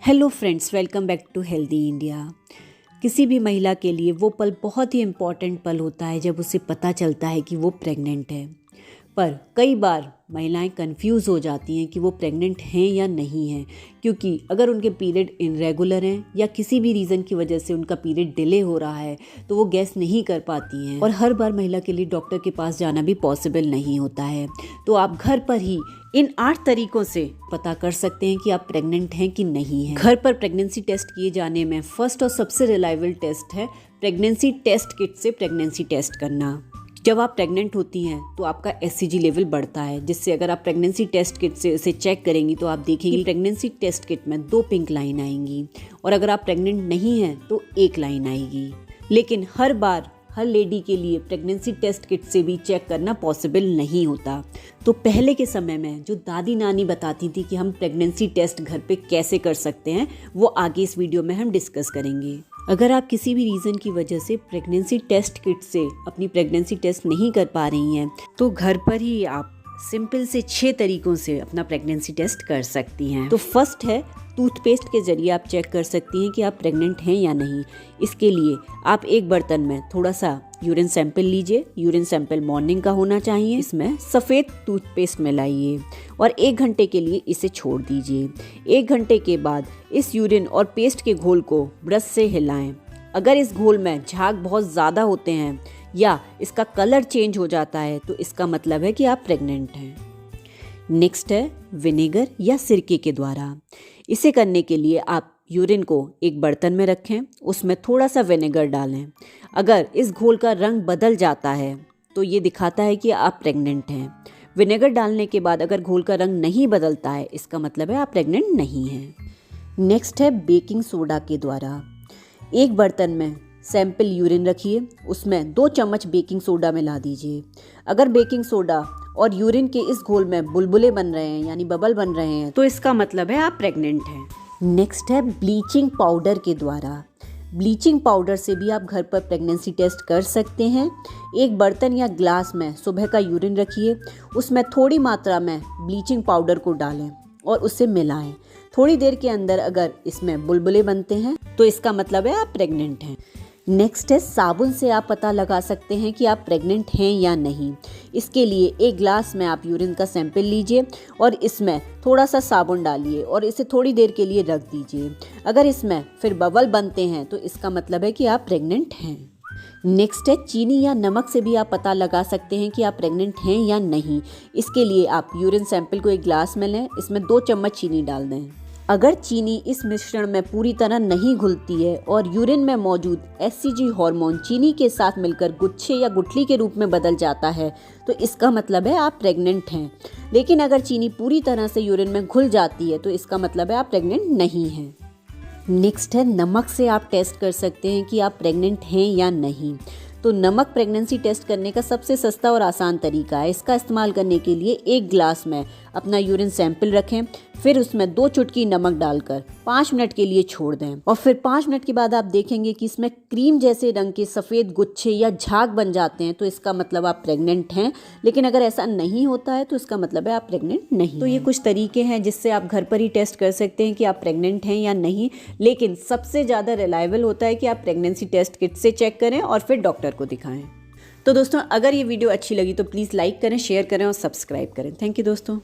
Hello friends, welcome back to healthy India. किसी भी महिला के लिए वो पल बहुत ही इम्पॉर्टेंट पल होता है जब उसे पता चलता है कि वो प्रेग्नेंट है। पर कई बार महिलाएं कंफ्यूज हो जाती हैं कि वो प्रेग्नेंट हैं या नहीं हैं, क्योंकि अगर उनके पीरियड इरेगुलर हैं या किसी भी रीज़न की वजह से उनका पीरियड डिले हो रहा है तो वो गैस नहीं कर पाती हैं। और हर बार महिला के लिए डॉक्टर के पास जाना भी पॉसिबल नहीं होता है। तो आप घर पर ही इन 8 तरीकों से पता कर सकते हैं कि आप प्रेग्नेंट हैं कि नहीं हैं। घर पर प्रेगनेंसी टेस्ट किए जाने में फर्स्ट और सबसे रिलायबल टेस्ट है प्रेगनेंसी टेस्ट किट से प्रेगनेंसी टेस्ट करना। जब आप प्रेग्नेंट होती हैं तो आपका एससीजी लेवल बढ़ता है, जिससे अगर आप प्रेगनेंसी टेस्ट किट से इसे चेक करेंगी तो आप देखेंगे प्रेगनेंसी टेस्ट किट में 2 पिंक लाइन आएंगी और अगर आप प्रेग्नेंट नहीं हैं तो 1 लाइन आएगी। लेकिन हर बार हर लेडी के लिए प्रेगनेंसी टेस्ट किट से भी चेक करना पॉसिबल नहीं होता। तो पहले के समय में जो दादी नानी बताती थी कि हम प्रेगनेंसी टेस्ट घर पे कैसे कर सकते हैं, वो आगे इस वीडियो में हम डिस्कस करेंगे। अगर आप किसी भी रीज़न की वजह से प्रेगनेंसी टेस्ट किट से अपनी प्रेगनेंसी टेस्ट नहीं कर पा रही हैं तो घर पर ही आप सिंपल से 6 तरीकों से अपना प्रेगनेंसी टेस्ट कर सकती हैं। तो फर्स्ट है, टूथपेस्ट के जरिए आप चेक कर सकती हैं कि आप प्रेग्नेंट हैं या नहीं। इसके लिए आप एक बर्तन में थोड़ा सा यूरिन सैंपल लीजिए। यूरिन सैंपल मॉर्निंग का होना चाहिए। इसमें सफ़ेद टूथपेस्ट मिलाइए और 1 घंटे के लिए इसे छोड़ दीजिए। 1 घंटे के बाद इस यूरिन और पेस्ट के घोल को ब्रश से हिलाएं। अगर इस घोल में झाग बहुत ज़्यादा होते हैं या इसका कलर चेंज हो जाता है तो इसका मतलब है कि आप प्रेग्नेंट हैं। नेक्स्ट है विनेगर या सिरके के द्वारा। इसे करने के लिए आप यूरिन को एक बर्तन में रखें, उसमें थोड़ा सा विनेगर डालें। अगर इस घोल का रंग बदल जाता है तो ये दिखाता है कि आप प्रेग्नेंट हैं। विनेगर डालने के बाद अगर घोल का रंग नहीं बदलता है, इसका मतलब है आप प्रेग्नेंट नहीं हैं। नेक्स्ट है बेकिंग सोडा के द्वारा। एक बर्तन में सैंपल यूरिन रखिए, उसमें 2 चम्मच बेकिंग सोडा मिला दीजिए। अगर बेकिंग सोडा और यूरिन के इस घोल में बुलबुले बन रहे हैं यानी बबल बन रहे हैं तो इसका मतलब है आप प्रेग्नेंट हैं। नेक्स्ट है ब्लीचिंग पाउडर के द्वारा। ब्लीचिंग पाउडर से भी आप घर पर प्रेगनेंसी टेस्ट कर सकते हैं। एक बर्तन या ग्लास में सुबह का यूरिन रखिए, उसमें थोड़ी मात्रा में ब्लीचिंग पाउडर को डालें और उसे मिलाएं। थोड़ी देर के अंदर अगर इसमें बुलबुले बनते हैं तो इसका मतलब है आप प्रेग्नेंट हैं। नेक्स्ट है साबुन से आप पता लगा सकते हैं कि आप प्रेग्नेंट हैं या नहीं। इसके लिए एक ग्लास में आप यूरिन का सैंपल लीजिए और इसमें थोड़ा सा साबुन डालिए और इसे थोड़ी देर के लिए रख दीजिए। अगर इसमें फिर बबल बनते हैं तो इसका मतलब है कि आप प्रेग्नेंट हैं। नेक्स्ट है चीनी या नमक से भी आप पता लगा सकते हैं कि आप प्रेग्नेंट हैं या नहीं। इसके लिए आप यूरिन सैंपल को एक ग्लास में लें, इसमें 2 चम्मच चीनी डाल दें। अगर चीनी इस मिश्रण में पूरी तरह नहीं घुलती है और यूरिन में मौजूद एससीजी हार्मोन चीनी के साथ मिलकर गुच्छे या गुठली के रूप में बदल जाता है तो इसका मतलब है आप प्रेग्नेंट हैं। लेकिन अगर चीनी पूरी तरह से यूरिन में घुल जाती है तो इसका मतलब है आप प्रेग्नेंट नहीं हैं। नेक्स्ट है नमक से आप टेस्ट कर सकते हैं कि आप प्रेग्नेंट हैं या नहीं। तो नमक प्रेगनेंसी टेस्ट करने का सबसे सस्ता और आसान तरीका है। इसका इस्तेमाल करने के लिए एक ग्लास में अपना यूरिन सैंपल रखें, फिर उसमें 2 चुटकी नमक डालकर 5 मिनट के लिए छोड़ दें और फिर 5 मिनट के बाद आप देखेंगे कि इसमें क्रीम जैसे रंग के सफ़ेद गुच्छे या झाग बन जाते हैं तो इसका मतलब आप प्रेग्नेंट हैं। लेकिन अगर ऐसा नहीं होता है तो इसका मतलब है आप प्रेग्नेंट नहीं। तो ये कुछ तरीके हैं जिससे आप घर पर ही टेस्ट कर सकते हैं कि आप प्रेग्नेंट हैं या नहीं। लेकिन सबसे ज़्यादा रिलायबल होता है कि आप प्रेगनेंसी टेस्ट किट से चेक करें और फिर डॉक्टर को दिखाएं। तो दोस्तों, अगर ये वीडियो अच्छी लगी तो प्लीज़ लाइक करें, शेयर करें और सब्सक्राइब करें। थैंक यू दोस्तों।